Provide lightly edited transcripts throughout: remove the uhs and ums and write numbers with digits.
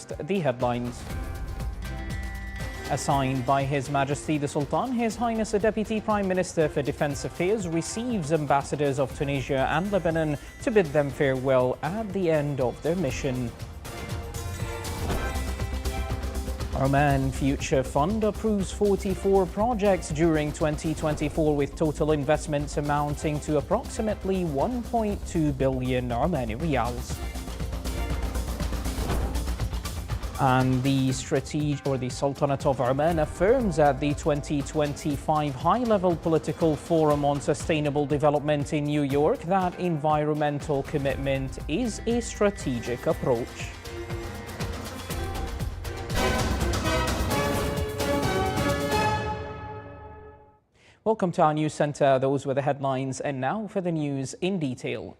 First, the headlines. Assigned by His Majesty the Sultan, His Highness the Deputy Prime Minister for Defence Affairs receives ambassadors of Tunisia and Lebanon to bid them farewell at the end of their mission. Oman Future Fund approves 44 projects during 2024 with total investments amounting to approximately 1.2 billion Omani riyals. And the Sultanate of Oman affirms at the 2025 High-Level Political Forum on Sustainable Development in New York that environmental commitment is a strategic approach. Welcome to our news center. Those were the headlines, and now for the news in detail.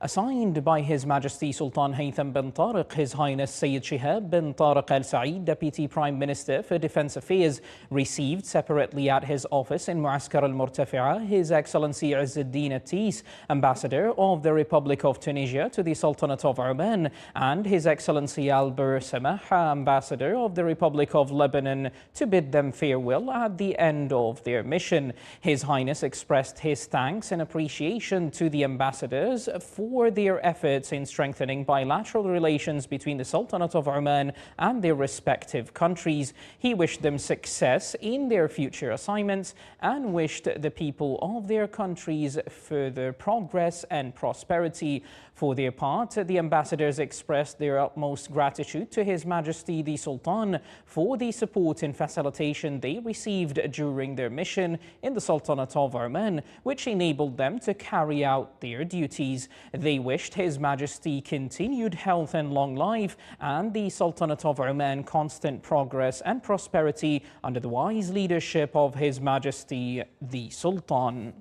Assigned by His Majesty Sultan Haytham bin Tariq, His Highness Sayyid Shihab bin Tariq Al Saeed, Deputy Prime Minister for Defence Affairs, received separately at his office in Muaskar Al Murtafi'a His Excellency Izzuddin Atis, Ambassador of the Republic of Tunisia to the Sultanate of Oman, and His Excellency Al Bur Samaha, Ambassador of the Republic of Lebanon, to bid them farewell at the end of their mission. His Highness expressed his thanks and appreciation to the ambassadors for their efforts in strengthening bilateral relations between the Sultanate of Oman and their respective countries. He wished them success in their future assignments and wished the people of their countries further progress and prosperity. For their part, the ambassadors expressed their utmost gratitude to His Majesty the Sultan for the support and facilitation they received during their mission in the Sultanate of Oman, which enabled them to carry out their duties. They wished His Majesty continued health and long life and the Sultanate of Oman constant progress and prosperity under the wise leadership of His Majesty the Sultan.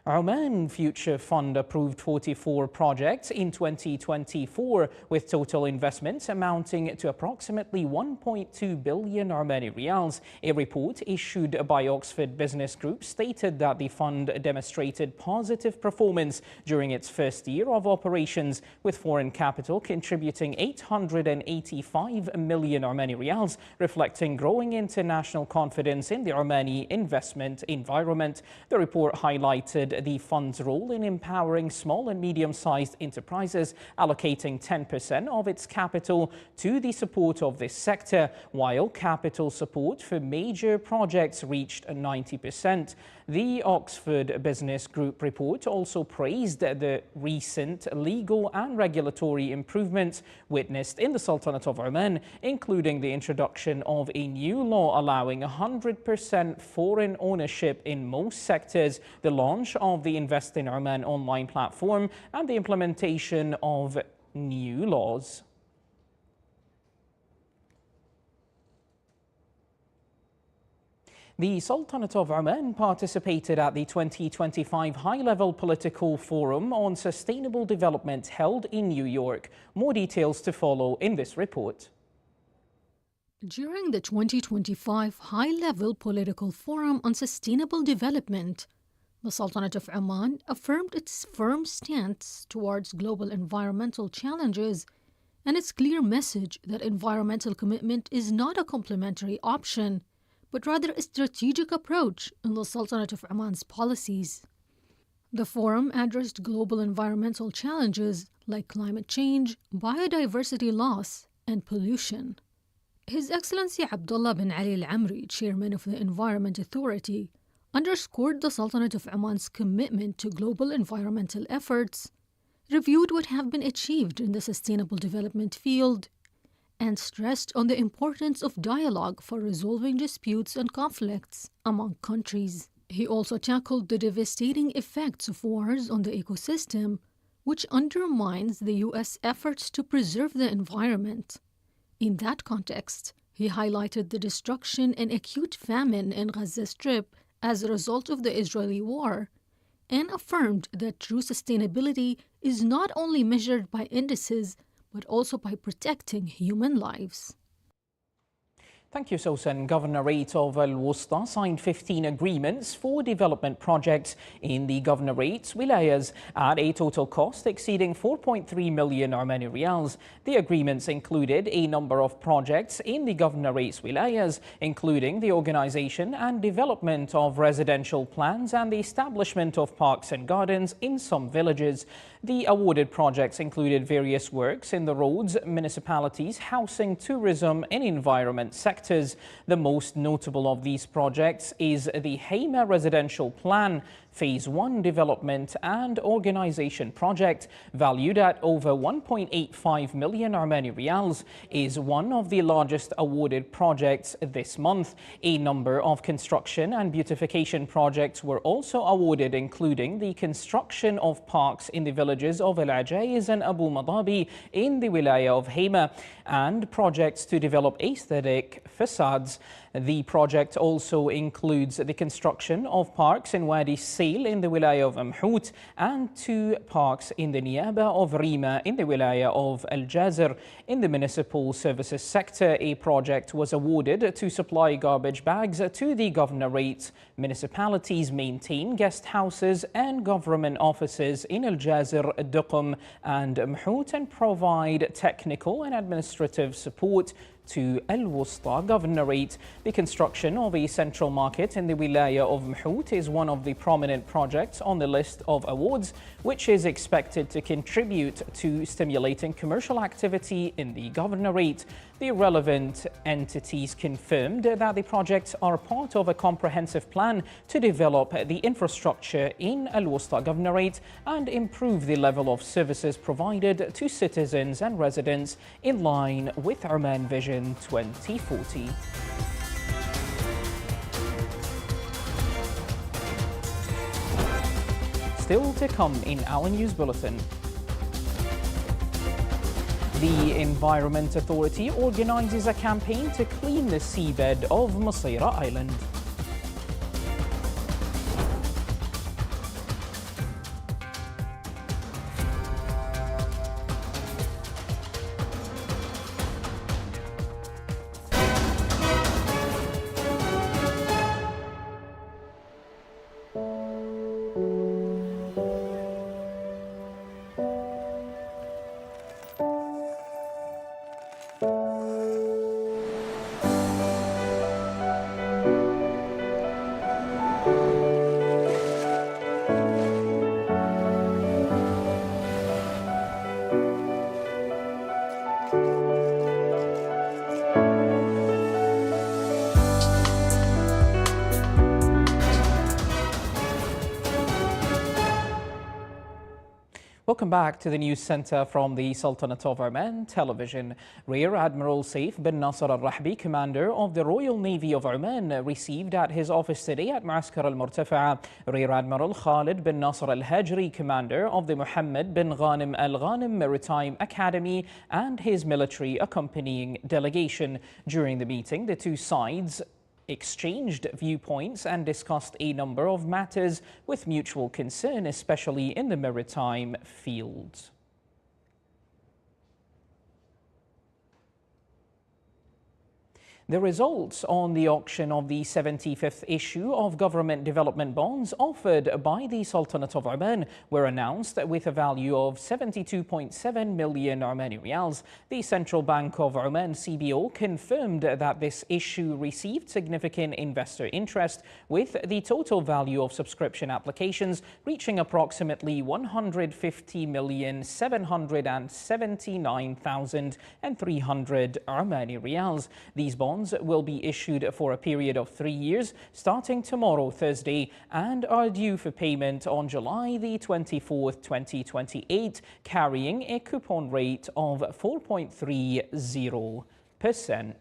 Oman Future Fund approved 44 projects in 2024 with total investments amounting to approximately 1.2 billion Omani riyals. A report issued by Oxford Business Group stated that the fund demonstrated positive performance during its first year of operations, with foreign capital contributing 885 million Omani riyals, reflecting growing international confidence in the Omani investment environment. The report highlighted the fund's role in empowering small and medium-sized enterprises, allocating 10% of its capital to the support of this sector, while capital support for major projects reached 90%. The Oxford Business Group report also praised the recent legal and regulatory improvements witnessed in the Sultanate of Oman, including the introduction of a new law allowing 100% foreign ownership in most sectors, the launch of the Invest in Oman online platform, and the implementation of new laws. The Sultanate of Oman participated at the 2025 High-Level Political Forum on Sustainable Development held in New York. More details to follow in this report. During the 2025 High-Level Political Forum on Sustainable Development, the Sultanate of Oman affirmed its firm stance towards global environmental challenges and its clear message that environmental commitment is not a complementary option, but rather a strategic approach in the Sultanate of Oman's policies. The forum addressed global environmental challenges like climate change, biodiversity loss, and pollution. His Excellency Abdullah bin Ali Al Amri, Chairman of the Environment Authority, underscored the Sultanate of Oman's commitment to global environmental efforts, reviewed what have been achieved in the sustainable development field, and stressed on the importance of dialogue for resolving disputes and conflicts among countries. He also tackled the devastating effects of wars on the ecosystem, which undermines the U.S. efforts to preserve the environment. In that context, he highlighted the destruction and acute famine in Gaza Strip as a result of the Israeli war, and affirmed that true sustainability is not only measured by indices, but also by protecting human lives. Thank you, Sosan. Governorate of Al Wusta signed 15 agreements for development projects in the Governorate's wilayas at a total cost exceeding 4.3 million Omani Riyals. The agreements included a number of projects in the Governorate's wilayas, including the organization and development of residential plans and the establishment of parks and gardens in some villages. The awarded projects included various works in the roads, municipalities, housing, tourism and environment sectors. The most notable of these projects is the Haima Residential Plan Phase 1 Development and Organization Project, valued at over 1.85 million Omani Riyals, is one of the largest awarded projects this month. A number of construction and beautification projects were also awarded, including the construction of parks in the villages of Al Ajaiz and Abu Madabi in the wilaya of Haima, and projects to develop aesthetic facades. The project also includes the construction of parks in Wadi Sail in the wilaya of Mhout and 2 parks in the Niaba of Rima in the wilaya of Al Jazir. In the municipal services sector, a project was awarded to supply garbage bags to the Governorate. Municipalities maintain guest houses and government offices in Al Jazir, Duqm and Mhout and provide technical and administrative support to Al Wusta Governorate. The construction of a central market in the wilaya of Mhout is one of the prominent projects on the list of awards, which is expected to contribute to stimulating commercial activity in the Governorate. The relevant entities confirmed that the projects are part of a comprehensive plan to develop the infrastructure in Al Wusta Governorate and improve the level of services provided to citizens and residents in line with Oman Vision 2040. Still to come in our news bulletin. The Environment Authority organizes a campaign to clean the seabed of Masirah Island. Welcome back to the news center from the Sultanate of Oman television. Rear Admiral Saif bin Nasser al-Rahbi, commander of the Royal Navy of Oman, received at his office today at Maaskar al-Murtafa'a Rear Admiral Khalid bin Nasser al-Hajri, commander of the Muhammad bin Ghanim al-Ghanim Maritime Academy, and his military accompanying delegation. During the meeting, the two sides exchanged viewpoints and discussed a number of matters with mutual concern, especially in the maritime field. The results on the auction of the 75th issue of government development bonds offered by the Sultanate of Oman were announced with a value of 72.7 million Omani Riyals. The Central Bank of Oman CBO confirmed that this issue received significant investor interest, with the total value of subscription applications reaching approximately 150,779,300 Omani Riyals. These bonds will be issued for a period of 3 years starting tomorrow, Thursday, and are due for payment on July the 24th, 2028, carrying a coupon rate of 4.30%.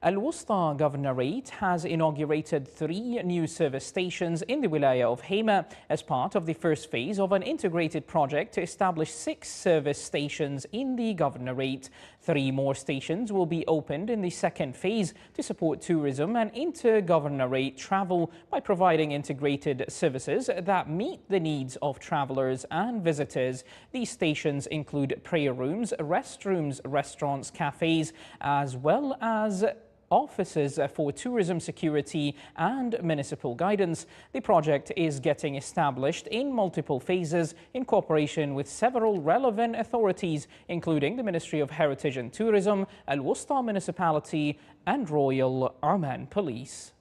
Al-Wusta Governorate has inaugurated 3 new service stations in the Wilaya of Hema as part of the first phase of an integrated project to establish 6 service stations in the Governorate. 3 more stations will be opened in the second phase to support tourism and inter-governorate travel by providing integrated services that meet the needs of travelers and visitors. These stations include prayer rooms, restrooms, restaurants, cafes, as well as offices for tourism security and municipal guidance. The project is getting established in multiple phases in cooperation with several relevant authorities, including the Ministry of Heritage and Tourism, Al-Wusta Municipality and Royal Oman Police.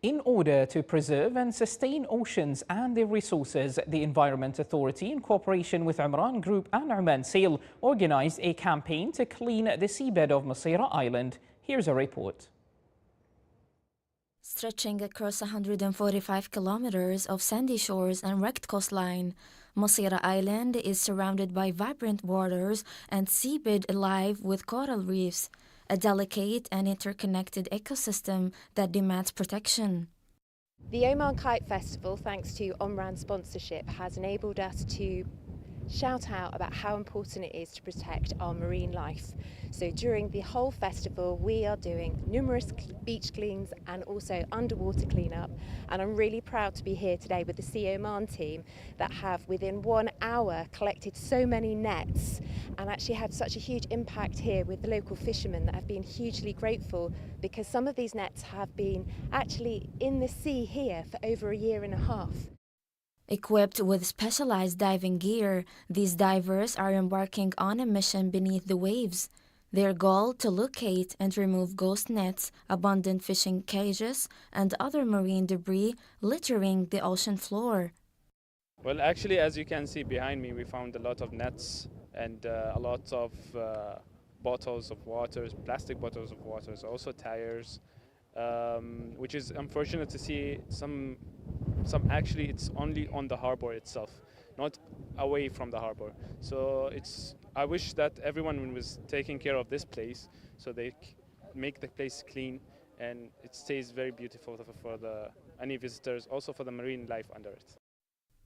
In order to preserve and sustain oceans and their resources, the Environment Authority, in cooperation with Umran Group and Oman Sail, organized a campaign to clean the seabed of Masirah Island. Here's a report. Stretching across 145 kilometers of sandy shores and wrecked coastline, Masirah Island is surrounded by vibrant waters and seabed alive with coral reefs, a delicate and interconnected ecosystem that demands protection. The Oman Kite Festival, thanks to Omran's sponsorship, has enabled us to shout out about how important it is to protect our marine life. So during the whole festival we are doing numerous beach cleans and also underwater cleanup, and I'm really proud to be here today with the Sea Oman team that have within 1 hour collected so many nets and actually had such a huge impact here with the local fishermen that have been hugely grateful, because some of these nets have been actually in the sea here for over 1.5 years. Equipped with specialized diving gear, these divers are embarking on a mission beneath the waves. Their goal to locate and remove ghost nets, abandoned fishing cages, and other marine debris littering the ocean floor. Well, actually, as you can see behind me, we found a lot of nets and a lot of bottles of water, plastic bottles of water, also tires, which is unfortunate to see. Some actually it's only on the harbor itself, not away from the harbor. So I wish that everyone was taking care of this place so they make the place clean and it stays very beautiful for any visitors, also for the marine life under it.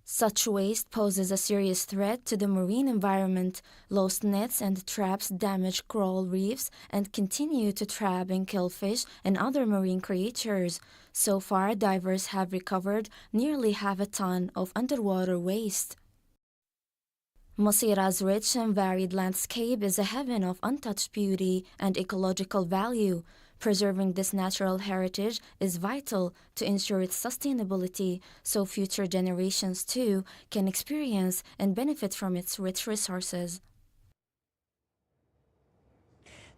Such waste poses a serious threat to the marine environment. Lost nets and traps damage coral reefs and continue to trap and kill fish and other marine creatures. So far, divers have recovered nearly 1/2 ton of underwater waste. Masirah's rich and varied landscape is a heaven of untouched beauty and ecological value. Preserving this natural heritage is vital to ensure its sustainability so future generations too can experience and benefit from its rich resources.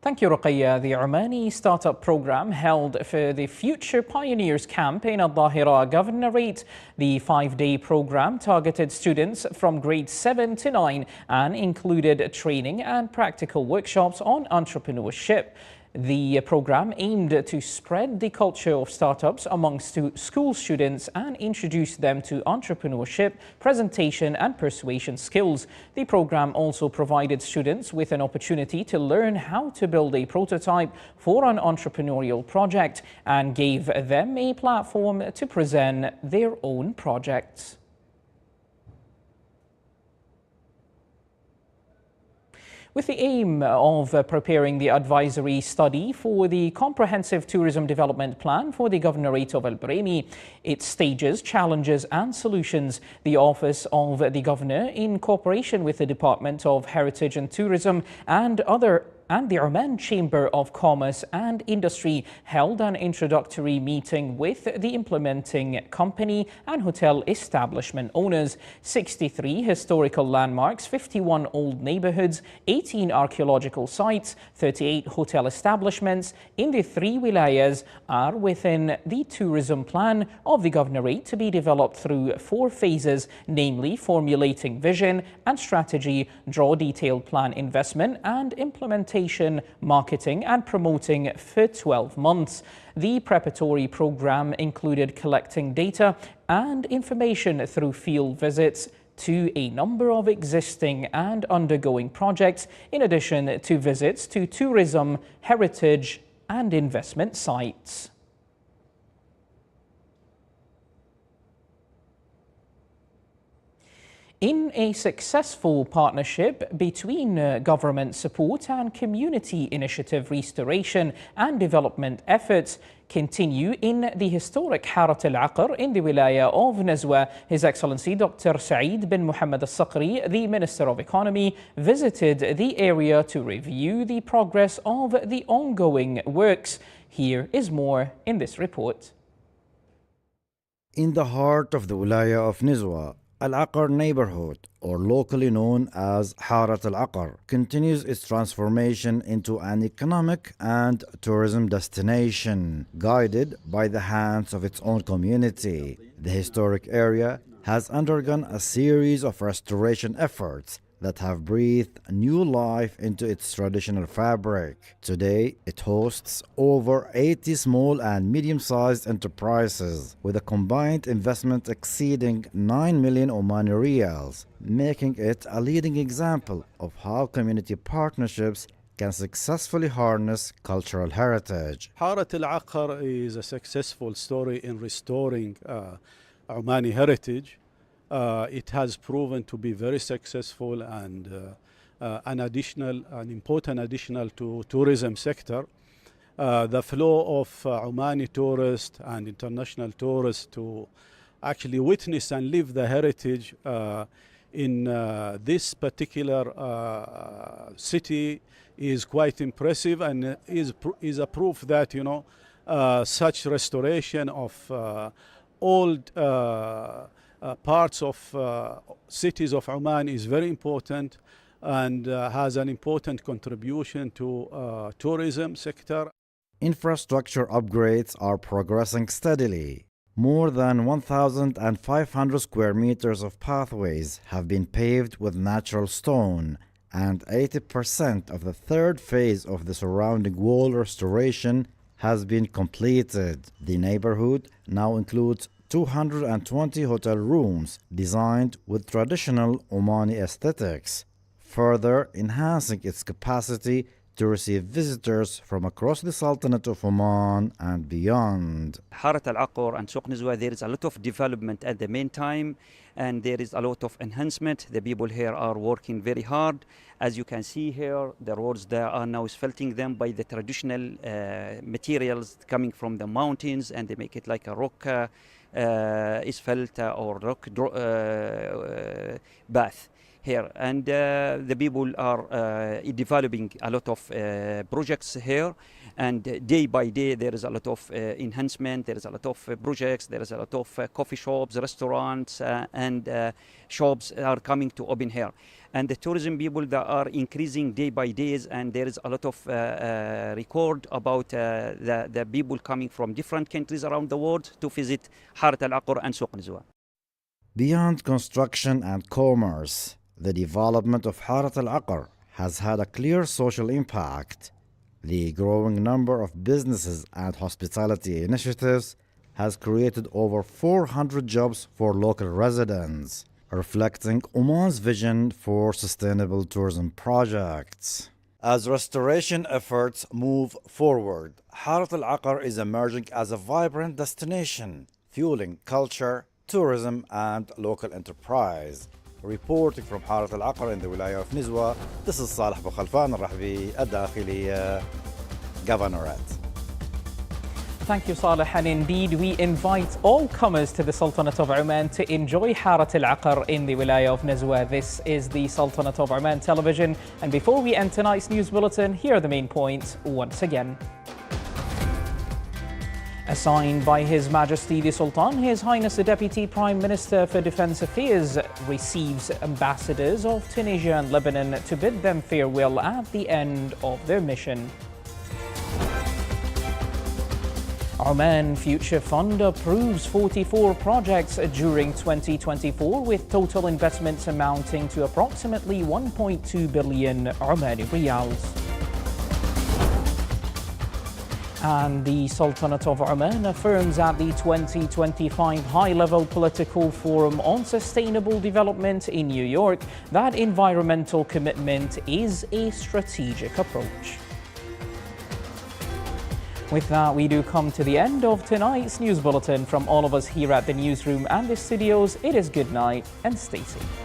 Thank you, Ruqayya. The Omani startup program held for the Future Pioneers Camp in Al-Dhahira Governorate. The 5-day program targeted students from grades 7 to 9 and included training and practical workshops on entrepreneurship. The program aimed to spread the culture of startups amongst school students and introduce them to entrepreneurship, presentation and persuasion skills. The program also provided students with an opportunity to learn how to build a prototype for an entrepreneurial project and gave them a platform to present their own projects. With the aim of preparing the advisory study for the Comprehensive Tourism Development Plan for the Governorate of Buraimi, its stages, challenges and solutions, the Office of the Governor, in cooperation with the Department of Heritage and Tourism and the Oman Chamber of Commerce and Industry, held an introductory meeting with the implementing company and hotel establishment owners. 63 historical landmarks, 51 old neighborhoods, 18 archaeological sites, 38 hotel establishments in the 3 wilayas are within the tourism plan of the Governorate to be developed through 4 phases, namely formulating vision and strategy, draw detailed plan investment and implementation, marketing and promoting for 12 months. The preparatory program included collecting data and information through field visits, to a number of existing and undergoing projects, in addition to visits to tourism, heritage, and investment sites. In a successful partnership between government support and community initiative, restoration and development efforts continue in the historic Harat al-Aqr in the Wilaya of Nazwa. His Excellency Dr. Saeed bin Mohammed al-Saqri, the Minister of Economy, visited the area to review the progress of the ongoing works. Here is more in this report. In the heart of the Wilaya of Nizwa, Al-Aqr neighborhood, or locally known as Harat al-Aqr, continues its transformation into an economic and tourism destination, guided by the hands of its own community. The historic area has undergone a series of restoration efforts that have breathed new life into its traditional fabric. Today, it hosts over 80 small and medium-sized enterprises with a combined investment exceeding 9 million Omani riyals, making it a leading example of how community partnerships can successfully harness cultural heritage. Harat al-Aqr is a successful story in restoring Omani heritage. It has proven to be very successful and an important additional to tourism sector. The flow of Omani tourists and international tourists to actually witness and live the heritage in this particular city is quite impressive, and is a proof that such restoration of old parts of cities of Oman is very important and has an important contribution to tourism sector. Infrastructure upgrades are progressing steadily. More than 1,500 square meters of pathways have been paved with natural stone, and 80% of the third phase of the surrounding wall restoration has been completed. The neighborhood now includes 220 hotel rooms designed with traditional Omani aesthetics, further enhancing its capacity to receive visitors from across the Sultanate of Oman and beyond. Harat al-Aqr and Souq Nizwa, there is a lot of development at the meantime, and there is a lot of enhancement. The people here are working very hard. As you can see here, the roads there are now asphalting them by the traditional materials coming from the mountains, and they make it like a rock asphalt or rock bath here. And the people are developing a lot of projects here, and day by day there is a lot of enhancement, there is a lot of projects, there is a lot of coffee shops, restaurants, and shops are coming to open here. And the tourism people that are increasing day by days, and there is a lot of record about the people coming from different countries around the world to visit Harat al-Aqr and Souq Nizwa. Beyond construction and commerce, the development of Harat al-Aqr has had a clear social impact. The growing number of businesses and hospitality initiatives has created over 400 jobs for local residents, reflecting Oman's vision for sustainable tourism projects. As restoration efforts move forward, Harat al-Aqr is emerging as a vibrant destination, fueling culture, tourism, and local enterprise. Reporting from Harat al-Aqr in the Wilaya of Nizwa, this is Saleh Bukhalfan al-Rahbi, الداخلية Governorate. Thank you, Saleh. And indeed, we invite all comers to the Sultanate of Oman to enjoy Harat al-Aqr in the Wilaya of Nazwa. This is the Sultanate of Oman television. And before we end tonight's news bulletin, here are the main points once again. Assigned by His Majesty the Sultan, His Highness the Deputy Prime Minister for Defence Affairs receives ambassadors of Tunisia and Lebanon to bid them farewell at the end of their mission. Oman Future Fund approves 44 projects during 2024 with total investments amounting to approximately 1.2 billion Omani riyals. And the Sultanate of Oman affirms at the 2025 High-Level Political Forum on Sustainable Development in New York that environmental commitment is a strategic approach. With that, we do come to the end of tonight's news bulletin. From all of us here at the newsroom and the studios, it is good night and stay safe.